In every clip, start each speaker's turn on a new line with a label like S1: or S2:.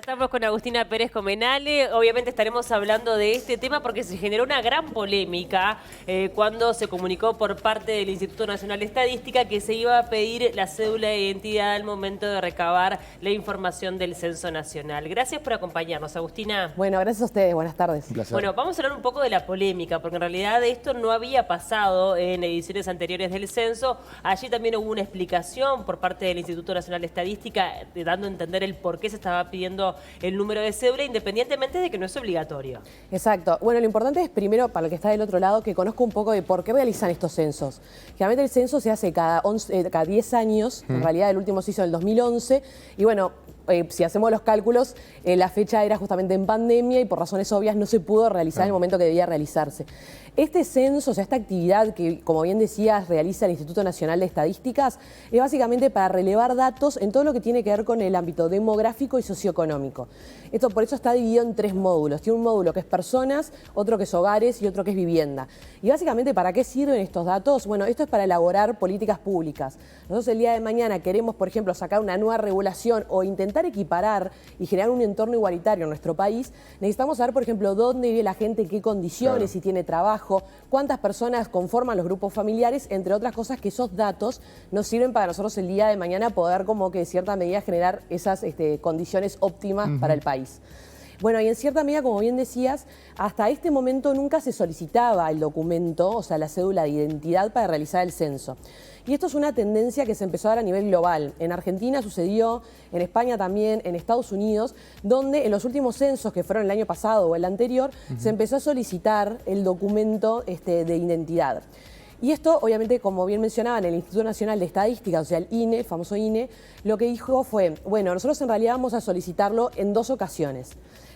S1: Estamos con Agustina Pérez Comenale. Obviamente estaremos hablando de este tema porque se generó una gran polémica cuando se comunicó por parte del Instituto Nacional de Estadística que se iba a pedir la cédula de identidad al momento de recabar la información del Censo Nacional. Gracias por acompañarnos, Agustina.
S2: Bueno, gracias a ustedes. Buenas tardes.
S3: Un placer.
S1: Bueno, vamos a hablar un poco de la polémica, porque en realidad esto no había pasado en ediciones anteriores del censo. Allí también hubo una explicación por parte del Instituto Nacional de Estadística dando a entender el por qué se estaba pidiendo el número de cédula, independientemente de que no es obligatorio.
S2: Exacto. Bueno, lo importante es primero, para el que está del otro lado, que conozca un poco de por qué realizan estos censos. Generalmente el censo se hace cada 10 años, en realidad el último se hizo en el 2011, y bueno, si hacemos los cálculos, la fecha era justamente en pandemia y por razones obvias no se pudo realizar en el momento que debía realizarse. Este censo, o sea, esta actividad que, como bien decías, realiza el Instituto Nacional de Estadísticas, es básicamente para relevar datos en todo lo que tiene que ver con el ámbito demográfico y socioeconómico. Esto por eso está dividido en 3 módulos. Tiene un módulo que es personas, otro que es hogares y otro que es vivienda. Y básicamente, ¿para qué sirven estos datos? Bueno, esto es para elaborar políticas públicas. Nosotros el día de mañana queremos, por ejemplo, sacar una nueva regulación o intentar equiparar y generar un entorno igualitario en nuestro país. Necesitamos saber, por ejemplo, dónde vive la gente, en qué condiciones, si tiene trabajo, cuántas personas conforman los grupos familiares, entre otras cosas que esos datos nos sirven para nosotros el día de mañana poder como que de cierta medida generar esas condiciones óptimas para el país. Bueno, y en cierta medida, como bien decías, hasta este momento nunca se solicitaba el documento, o sea, la cédula de identidad para realizar el censo. Y esto es una tendencia que se empezó a dar a nivel global. En Argentina sucedió, en España también, en Estados Unidos, donde en los últimos censos, que fueron el año pasado o el anterior, se empezó a solicitar el documento de identidad. Y esto, obviamente, como bien mencionaban, el Instituto Nacional de Estadística, o sea, el INE, el famoso INE, lo que dijo fue, bueno, nosotros en realidad vamos a solicitarlo en 2 ocasiones.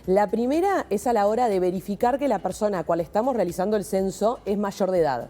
S2: La primera es a la hora de verificar que la persona a cual estamos realizando el censo es mayor de edad.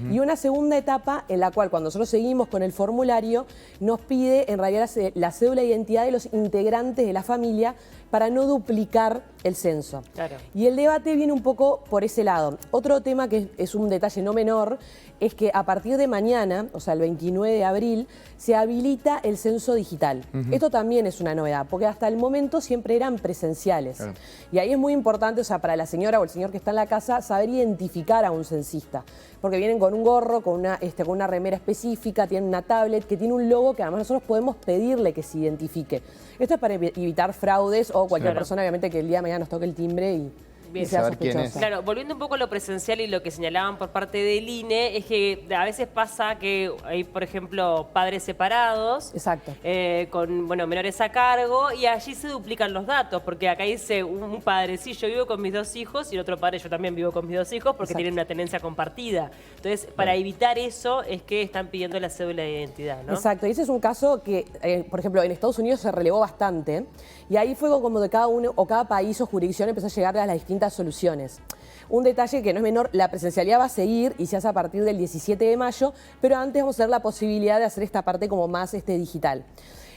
S2: Y una segunda etapa en la cual cuando nosotros seguimos con el formulario nos pide en realidad la cédula de identidad de los integrantes de la familia para no duplicar el censo.
S1: Claro.
S2: Y el debate viene un poco por ese lado. Otro tema que es un detalle no menor es que a partir de mañana, o sea el 29 de abril, se habilita el censo digital. Esto también es una novedad, porque hasta el momento siempre eran presenciales.
S3: Claro.
S2: Y ahí es muy importante, o sea, para la señora o el señor que está en la casa, saber identificar a un censista. Porque vienen con un gorro, con una remera específica, tienen una tablet que tiene un logo que además nosotros podemos pedirle que se identifique. Esto es para evitar fraudes o cualquier persona, obviamente, que el día de mañana nos toque el timbre y sea
S3: saber quién
S2: sospechosa.
S3: es.
S1: Claro, volviendo un poco a lo presencial y lo que señalaban por parte del INE, es que a veces pasa que hay, por ejemplo, padres separados,
S2: Exacto.
S1: con menores a cargo, y allí se duplican los datos, porque acá dice un padre, sí, yo vivo con mis 2 hijos, y el otro padre, yo también vivo con mis 2 hijos, porque tienen una tenencia compartida. Entonces, para evitar eso, es que están pidiendo la cédula de identidad, ¿no?
S2: Exacto, y ese es un caso que, por ejemplo, en Estados Unidos se relevó bastante, y ahí fue como de cada uno o cada país o jurisdicción empezó a llegar a las distintas soluciones. Un detalle que no es menor, la presencialidad va a seguir y se hace a partir del 17 de mayo, pero antes vamos a tener la posibilidad de hacer esta parte como más digital.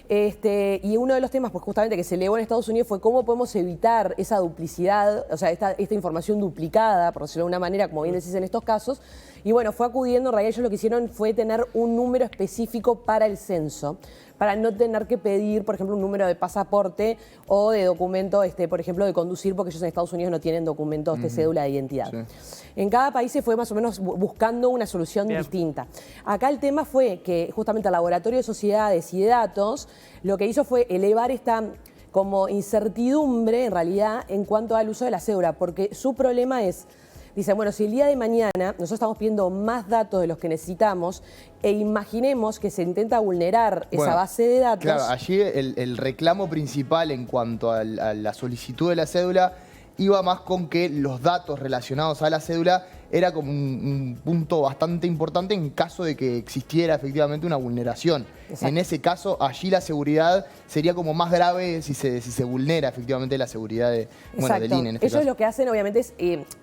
S2: Y uno de los temas, pues justamente que se elevó en Estados Unidos fue cómo podemos evitar esa duplicidad, o sea, esta información duplicada, por decirlo de una manera, como bien decís en estos casos. Y bueno, fue acudiendo, en realidad ellos lo que hicieron fue tener un número específico para el censo, para no tener que pedir, por ejemplo, un número de pasaporte o de documento, por ejemplo, de conducir, porque ellos en Estados Unidos no tienen documentos de cédula de identidad. Sí. En cada país se fue más o menos buscando una solución distinta. Acá el tema fue que justamente el Laboratorio de Sociedades y de Datos lo que hizo fue elevar esta como incertidumbre, en realidad, en cuanto al uso de la cédula, porque su problema es... Dicen, bueno, si el día de mañana nosotros estamos pidiendo más datos de los que necesitamos e imaginemos que se intenta vulnerar esa base de datos...
S3: Claro, allí el reclamo principal en cuanto a la solicitud de la cédula iba más con que los datos relacionados a la cédula era como un punto bastante importante en caso de que existiera efectivamente una vulneración. Exacto. En ese caso, allí la seguridad sería como más grave si se vulnera efectivamente la seguridad del INE. En este
S2: Ellos
S3: caso.
S2: lo que hacen obviamente es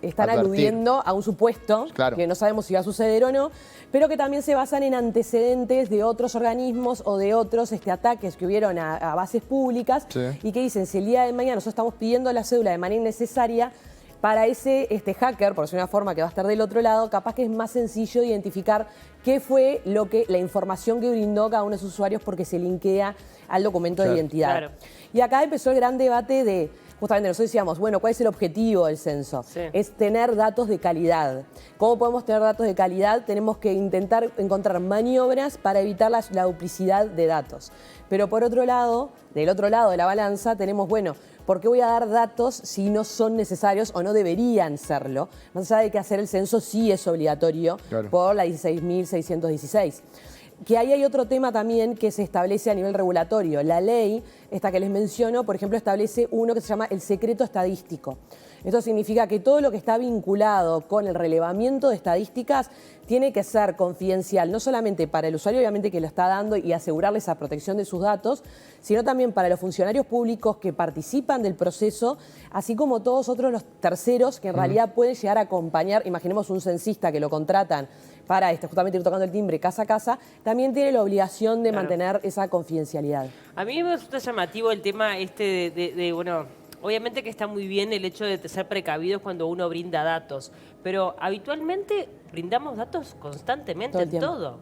S2: están aludiendo a un supuesto, que no sabemos si va a suceder o no, pero que también se basan en antecedentes de otros organismos o de otros ataques que hubieron a bases públicas y que dicen, si el día de mañana nosotros estamos pidiendo la cédula de manera innecesaria, para ese hacker, por decir una forma que va a estar del otro lado, capaz que es más sencillo identificar qué fue la información que brindó cada uno de sus usuarios porque se linkea al documento de identidad.
S1: Claro.
S2: Y acá empezó el gran debate de, justamente nosotros decíamos, bueno, ¿cuál es el objetivo del censo?
S1: Sí.
S2: Es tener datos de calidad. ¿Cómo podemos tener datos de calidad? Tenemos que intentar encontrar maniobras para evitar la duplicidad de datos. Pero por otro lado, del otro lado de la balanza, tenemos, bueno, ¿por qué voy a dar datos si no son necesarios o no deberían serlo? Más allá de que hacer el censo sí es obligatorio por la 16.616. Que ahí hay otro tema también que se establece a nivel regulatorio. La ley, esta que les menciono, por ejemplo, establece uno que se llama el secreto estadístico. Esto significa que todo lo que está vinculado con el relevamiento de estadísticas tiene que ser confidencial, no solamente para el usuario, obviamente, que lo está dando y asegurarle esa protección de sus datos, sino también para los funcionarios públicos que participan del proceso, así como todos otros los terceros que en realidad pueden llegar a acompañar. Imaginemos un censista que lo contratan para justamente ir tocando el timbre casa a casa, también tiene la obligación de mantener esa confidencialidad.
S1: A mí me resulta llamativo el tema bueno, obviamente que está muy bien el hecho de ser precavidos cuando uno brinda datos, pero habitualmente brindamos datos constantemente en todo.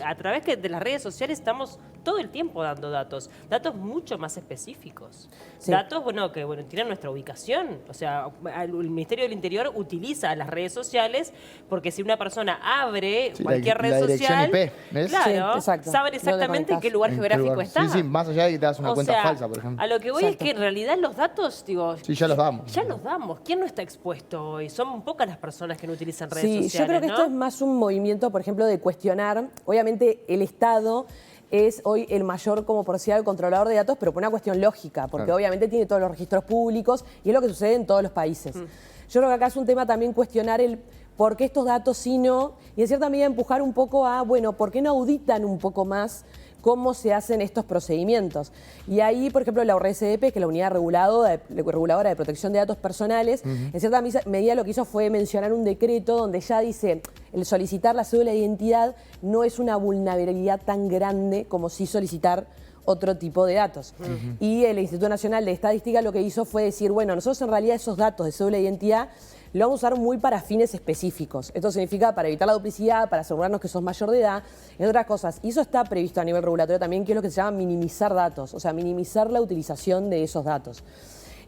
S1: A través de las redes sociales estamos todo el tiempo dando datos mucho más específicos.
S2: Sí.
S1: Datos, que tienen nuestra ubicación. O sea, el Ministerio del Interior utiliza las redes sociales porque si una persona abre cualquier red social,
S3: IP, ¿ves?
S1: claro,
S2: Sí,
S1: saben exactamente en qué lugar geográfico está.
S3: Sí, más allá de que te das una cuenta falsa, por ejemplo.
S1: A lo que voy es que en realidad los datos,
S3: sí, ya los damos.
S1: Ya los damos. ¿Quién no está expuesto hoy? Son pocas las personas que no utilizan redes
S2: Sí,
S1: sociales,
S2: yo creo que esto es más un movimiento, por ejemplo, de cuestionar. Obviamente el Estado es hoy el mayor, como por decir, el controlador de datos, pero por una cuestión lógica, porque obviamente tiene todos los registros públicos y es lo que sucede en todos los países. Yo creo que acá es un tema también cuestionar el por qué estos datos sí no, y en cierta medida empujar un poco a, bueno, ¿por qué no auditan un poco más cómo se hacen estos procedimientos? Y ahí, por ejemplo, la URSDP, que es la Unidad Reguladora de Protección de Datos Personales, en cierta medida lo que hizo fue mencionar un decreto donde ya dice el solicitar la cédula de identidad no es una vulnerabilidad tan grande como sí solicitar otro tipo de datos. Y el Instituto Nacional de Estadística lo que hizo fue decir, bueno, nosotros en realidad esos datos de cédula de identidad lo vamos a usar muy para fines específicos. Esto significa para evitar la duplicidad, para asegurarnos que sos mayor de edad, entre otras cosas. Y eso está previsto a nivel regulatorio también, que es lo que se llama minimizar datos, o sea, minimizar la utilización de esos datos.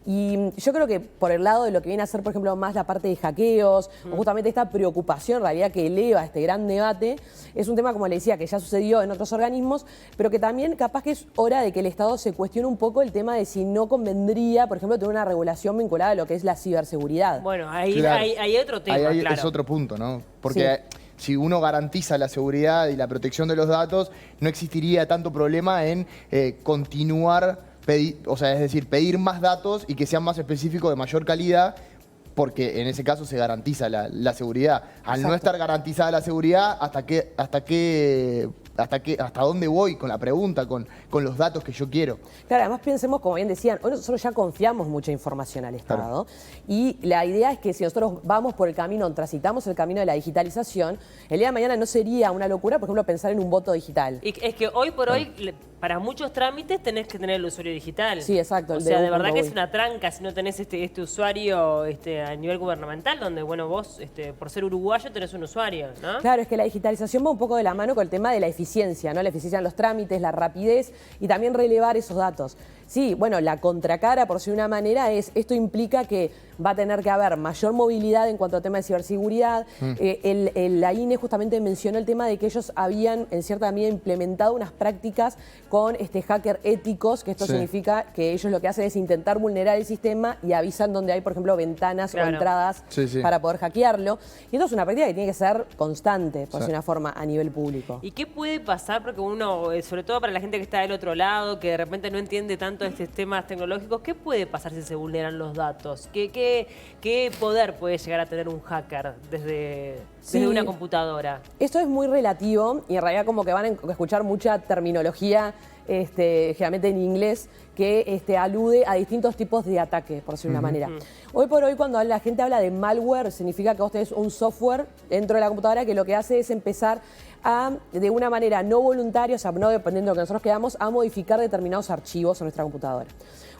S2: Y yo creo que por el lado de lo que viene a ser, por ejemplo, más la parte de hackeos, o justamente esta preocupación en realidad que eleva este gran debate, es un tema, como le decía, que ya sucedió en otros organismos, pero que también capaz que es hora de que el Estado se cuestione un poco el tema de si no convendría, por ejemplo, tener una regulación vinculada a lo que es la ciberseguridad.
S1: Bueno, ahí hay otro tema, claro.
S3: Es otro punto, ¿no? Porque si uno garantiza la seguridad y la protección de los datos, no existiría tanto problema en continuar pedir más datos y que sean más específicos, de mayor calidad, porque en ese caso se garantiza la seguridad. Al no estar garantizada la seguridad, ¿hasta dónde voy con la pregunta, con los datos que yo quiero?
S2: Claro, además pensemos, como bien decían, hoy nosotros ya confiamos mucha información al Estado, y la idea es que si nosotros vamos por el camino, transitamos el camino de la digitalización, el día de mañana no sería una locura, por ejemplo, pensar en un voto digital.
S1: Y es que hoy por hoy, para muchos trámites tenés que tener el usuario digital.
S2: Sí, exacto.
S1: O sea, de verdad que es una tranca si no tenés este usuario a nivel gubernamental, donde, bueno, vos, por ser uruguayo, tenés un usuario, ¿no?
S2: Claro, es que la digitalización va un poco de la mano con el tema de la eficiencia, ¿no? La eficiencia en los trámites, la rapidez y también relevar esos datos. Sí, bueno, la contracara, por decir una manera, esto implica que va a tener que haber mayor movilidad en cuanto a tema de ciberseguridad. La INE justamente mencionó el tema de que ellos habían, en cierta medida, implementado unas prácticas con hacker éticos, que esto significa que ellos lo que hacen es intentar vulnerar el sistema y avisan donde hay, por ejemplo, ventanas o entradas para poder hackearlo. Y esto es una práctica que tiene que ser constante, por decir una forma, a nivel público.
S1: ¿Y qué puede pasar? Porque uno, sobre todo para la gente que está del otro lado, que de repente no entiende tanto estos temas tecnológicos, ¿qué puede pasar si se vulneran los datos? ¿Qué poder puede llegar a tener un hacker desde una computadora?
S2: Esto es muy relativo y en realidad como que van a escuchar mucha terminología generalmente en inglés, que alude a distintos tipos de ataque, por decirlo de una manera. Hoy por hoy, cuando la gente habla de malware, significa que vos tenés un software dentro de la computadora que lo que hace es empezar a, de una manera no voluntaria, o sea, no dependiendo de lo que nosotros queramos, a modificar determinados archivos en nuestra computadora.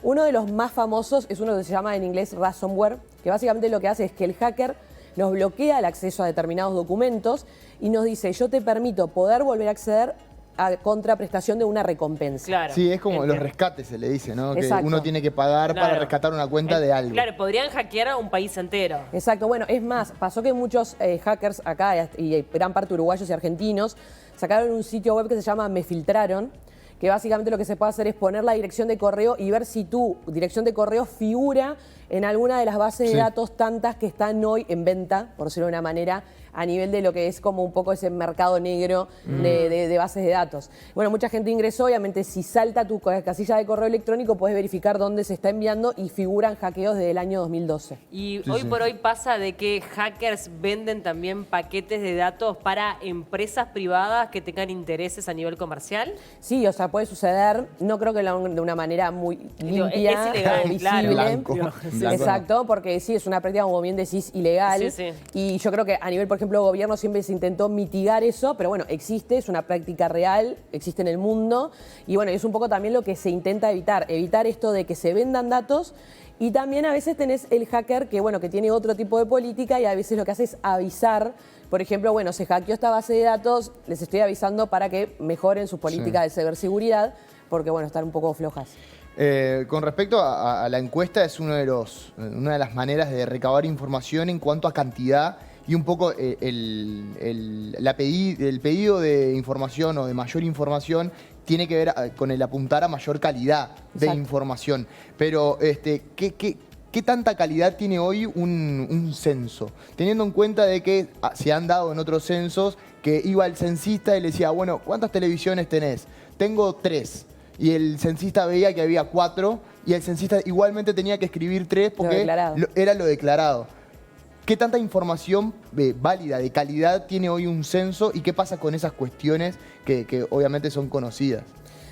S2: Uno de los más famosos es uno que se llama en inglés ransomware, que básicamente lo que hace es que el hacker nos bloquea el acceso a determinados documentos y nos dice, yo te permito poder volver a acceder a contraprestación de una recompensa.
S1: Claro.
S3: Sí, es como los rescates, se le dice, ¿no?
S2: Exacto.
S3: Que uno tiene que pagar para rescatar una cuenta de algo.
S1: Claro, podrían hackear a un país entero.
S2: Exacto, bueno, es más, pasó que muchos hackers acá, y gran parte uruguayos y argentinos, sacaron un sitio web que se llama Me Filtraron, que básicamente lo que se puede hacer es poner la dirección de correo y ver si tu dirección de correo figura en alguna de las bases de datos tantas que están hoy en venta, por decirlo de una manera, a nivel de lo que es como un poco ese mercado negro de bases de datos. Bueno, mucha gente ingresó, obviamente si salta tu casilla de correo electrónico puedes verificar dónde se está enviando y figuran hackeos desde el año 2012.
S1: Y hoy por hoy pasa de que hackers venden también paquetes de datos para empresas privadas que tengan intereses a nivel comercial.
S2: Sí, o sea, puede suceder, no creo que de una manera muy limpia,
S1: es ilegal,
S2: visible.
S1: claro.
S3: Blanco.
S2: Exacto, porque sí, es una práctica, como bien decís, ilegal.
S1: Sí, sí.
S2: Y yo creo que a nivel, por ejemplo, gobierno siempre se intentó mitigar eso, pero bueno, existe, es una práctica real, existe en el mundo. Y bueno, es un poco también lo que se intenta evitar esto de que se vendan datos. Y también a veces tenés el hacker que, bueno, que tiene otro tipo de política y a veces lo que hace es avisar. Por ejemplo, bueno, se hackeó esta base de datos, les estoy avisando para que mejoren sus políticas de ciberseguridad, porque, bueno, están un poco flojas.
S3: Con respecto a la encuesta, es una de las maneras de recabar información en cuanto a cantidad y un poco el pedido de información o de mayor información tiene que ver con el apuntar a mayor calidad de información. Pero, ¿qué tanta calidad tiene hoy un censo? Teniendo en cuenta de que se han dado en otros censos que iba el censista y le decía, bueno, ¿cuántas televisiones tenés? Tengo 3. Y el censista veía que había 4 y el censista igualmente tenía que escribir 3 porque era lo declarado. ¿Qué tanta información válida, de calidad, tiene hoy un censo y qué pasa con esas cuestiones que obviamente son conocidas?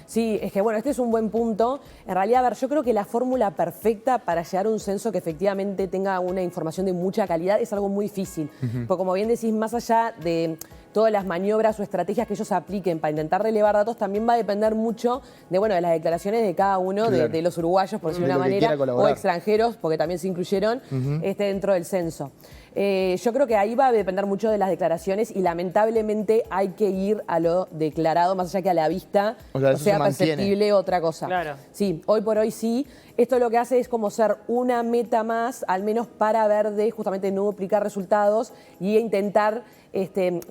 S2: Sí, es que bueno, este es un buen punto. En realidad, a ver, yo creo que la fórmula perfecta para llegar a un censo que efectivamente tenga una información de mucha calidad es algo muy difícil. Porque como bien decís, más allá de todas las maniobras o estrategias que ellos apliquen para intentar relevar datos, también va a depender mucho de, bueno, de las declaraciones de cada uno, de los uruguayos, por decirlo de una manera, o extranjeros, porque también se incluyeron dentro del censo. Yo creo que ahí va a depender mucho de las declaraciones y lamentablemente hay que ir a lo declarado, más allá que a la vista o sea perceptible otra cosa.
S1: Claro.
S2: Sí, hoy por hoy sí. Esto lo que hace es como ser una meta más, al menos para ver de justamente no duplicar resultados y intentar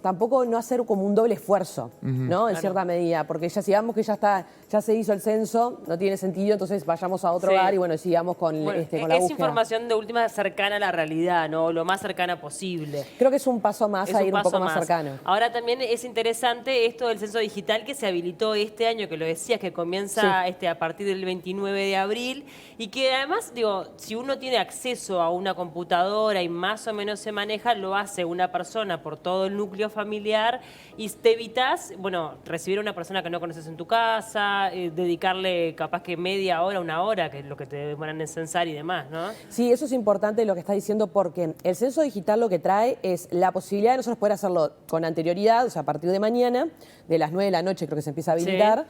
S2: tampoco no hacer como un doble esfuerzo, ¿no? En cierta medida, porque ya si vamos que ya se hizo el censo, no tiene sentido, entonces vayamos a otro lugar y bueno, sigamos con la búsqueda.
S1: Es información de última cercana a la realidad, ¿no? Lo más cercana posible.
S2: Creo que es un paso más a ir un poco más cercano.
S1: Ahora también es interesante esto del censo digital que se habilitó este año, que lo decías, que comienza a partir del 29 de abril y que además, digo, si uno tiene acceso a una computadora y más o menos se maneja, lo hace una persona por todo el núcleo familiar y te evitas, bueno, recibir a una persona que no conoces en tu casa, dedicarle capaz que media hora, una hora, que es lo que te demoran en censar y demás, ¿no?
S2: Sí, eso es importante lo que estás diciendo porque el censo digital lo que trae es la posibilidad de nosotros poder hacerlo con anterioridad, o sea, a partir de mañana, de las 9 de la noche creo que se empieza a habilitar.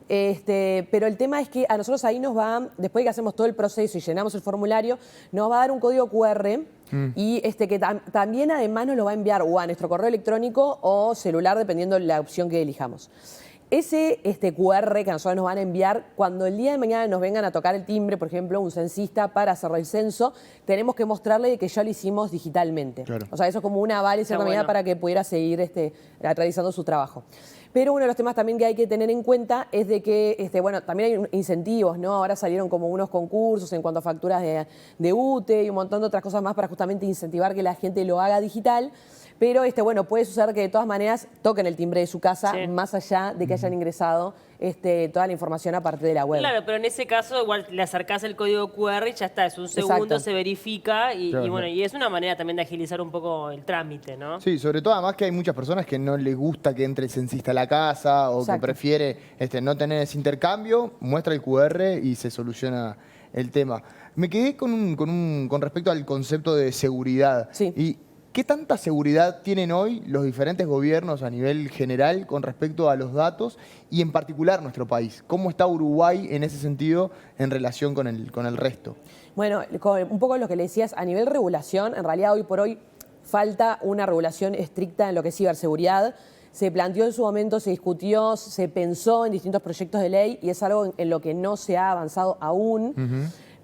S2: Pero el tema es que a nosotros ahí nos va, después de que hacemos todo el proceso y llenamos el formulario, nos va a dar un código QR y que también además nos lo va a enviar o a nuestro correo electrónico o celular, dependiendo de la opción que elijamos. Ese QR que a nosotros nos van a enviar, cuando el día de mañana nos vengan a tocar el timbre, por ejemplo, un censista para hacer el censo, tenemos que mostrarle que ya lo hicimos digitalmente. Claro. O sea, eso es como un aval en cierta medida para que pudiera seguir realizando su trabajo. Pero uno de los temas también que hay que tener en cuenta es de que, bueno, también hay incentivos, ¿no? Ahora salieron como unos concursos en cuanto a facturas de UTE y un montón de otras cosas más para justamente incentivar que la gente lo haga digital. Pero, bueno, puede suceder que de todas maneras toquen el timbre de su casa, más allá de que haya hayan ingresado toda la información a partir de la web.
S1: Claro, pero en ese caso igual le acercás el código QR y ya está, es un segundo,
S2: Exacto.
S1: se verifica y,
S3: Claro,
S1: y bueno,
S3: claro.
S1: y es una manera también de agilizar un poco el trámite, ¿no?
S3: Sí, sobre todo además que hay muchas personas que no les gusta que entre el censista a la casa o
S2: Exacto.
S3: que prefiere no tener ese intercambio, muestra el QR y se soluciona el tema. Me quedé con respecto al concepto de seguridad.
S2: Sí.
S3: ¿Y qué tanta seguridad tienen hoy los diferentes gobiernos a nivel general con respecto a los datos y en particular nuestro país? ¿Cómo está Uruguay en ese sentido en relación con el resto?
S2: Bueno, un poco lo que le decías, a nivel regulación, en realidad hoy por hoy falta una regulación estricta en lo que es ciberseguridad. Se planteó en su momento, se discutió, se pensó en distintos proyectos de ley y es algo en lo que no se ha avanzado aún.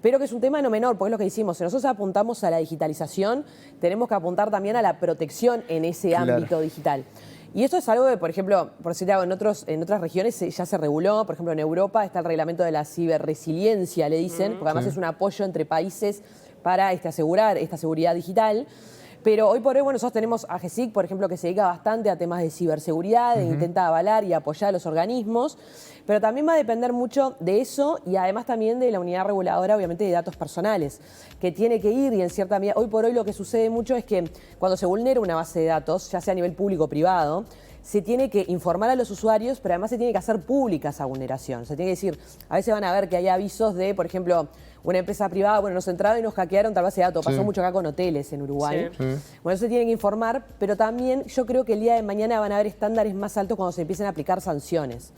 S2: Pero que es un tema no menor, porque es lo que decimos, si nosotros apuntamos a la digitalización, tenemos que apuntar también a la protección en ese
S3: Claro.
S2: ámbito digital. Y esto es algo que, por ejemplo, por decirte algo, en otras regiones ya se reguló, por ejemplo en Europa está el reglamento de la ciberresiliencia, le dicen, porque además
S3: Sí.
S2: es un apoyo entre países para asegurar esta seguridad digital. Pero hoy por hoy, bueno, nosotros tenemos a GESIC, por ejemplo, que se dedica bastante a temas de ciberseguridad, e intenta avalar y apoyar a los organismos, pero también va a depender mucho de eso y además también de la unidad reguladora, obviamente, de datos personales, que tiene que ir y en cierta medida, hoy por hoy lo que sucede mucho es que cuando se vulnera una base de datos, ya sea a nivel público o privado, se tiene que informar a los usuarios, pero además se tiene que hacer pública esa vulneración. Se tiene que decir, a veces van a ver que hay avisos de, por ejemplo, una empresa privada, bueno, nos entraron y nos hackearon tal base de datos.
S3: Sí.
S2: Pasó mucho acá con hoteles en Uruguay.
S1: Sí.
S2: Bueno, eso se tiene que informar, pero también yo creo que el día de mañana van a haber estándares más altos cuando se empiecen a aplicar sanciones.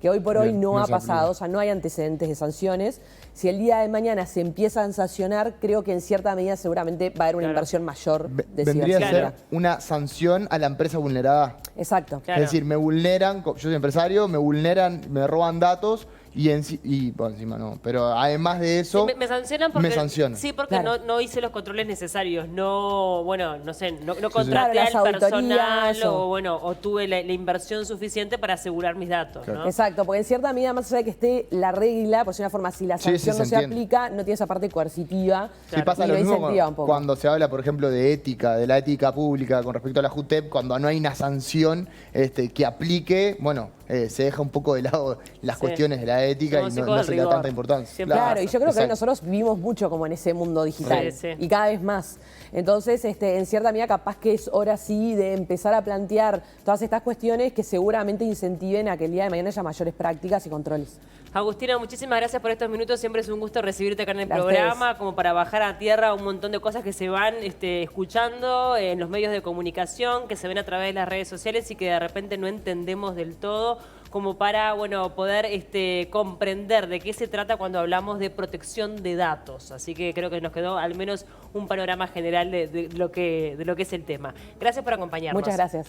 S2: Que hoy por hoy
S3: Bien,
S2: no
S3: no
S2: ha
S3: se aplica.
S2: pasado, o sea, no hay antecedentes de sanciones. Si el día de mañana se empiezan a sancionar, creo que en cierta medida seguramente va a haber una
S1: Claro.
S2: inversión mayor de
S3: Vendría a
S2: ciberseguridad.
S3: ser una sanción a la empresa vulnerada.
S2: Exacto.
S1: Claro.
S3: Es decir, me vulneran, yo soy empresario, me vulneran, me roban datos y bueno, encima no. Pero además de eso,
S1: Sí, me sancionan porque...
S3: me sancionan.
S1: Sí, porque
S2: Claro.
S1: no hice los controles necesarios, no, bueno, no sé, no
S2: Claro,
S1: contraté
S2: las
S1: al personal
S2: auditorías
S1: o tuve la inversión suficiente para asegurar mis datos,
S3: Claro.
S1: ¿no?
S2: Exacto, porque en cierta medida, más allá de que esté la regla, por decir una forma, si la
S3: Sí, sí,
S2: sanción
S3: se
S2: no se
S3: entiende.
S2: aplica, no tiene esa parte coercitiva.
S3: Sí, pasa
S2: y
S3: lo
S2: lo
S3: mismo
S2: incentiva un poco.
S3: cuando se habla, por ejemplo, de ética, de la ética pública con respecto a la JUTEP, cuando no hay una sanción que aplique, bueno, se deja un poco de lado las
S1: Sí.
S3: cuestiones de la ética
S1: Somos
S3: y no
S1: hijos del
S3: se le da
S1: rigor.
S3: tanta importancia.
S1: Siempre
S2: Claro, y yo creo que hoy
S3: exacto.
S2: nosotros vivimos mucho como en ese mundo digital.
S1: Sí, sí.
S2: Y cada vez más. Entonces, en cierta medida, capaz que es hora sí de empezar a plantear todas estas cuestiones que seguramente incentiven a que el día de mañana haya mayores prácticas y controles.
S1: Agustina, muchísimas gracias por estos minutos. Siempre es un gusto recibirte acá en el
S2: A
S1: programa, como para bajar a tierra un montón de cosas que se van escuchando en los medios de comunicación, que se ven a través de las redes sociales y que de repente no entendemos del todo, como para poder comprender de qué se trata cuando hablamos de protección de datos. Así que creo que nos quedó al menos un panorama general de lo que es el tema. Gracias por acompañarnos.
S2: Muchas gracias.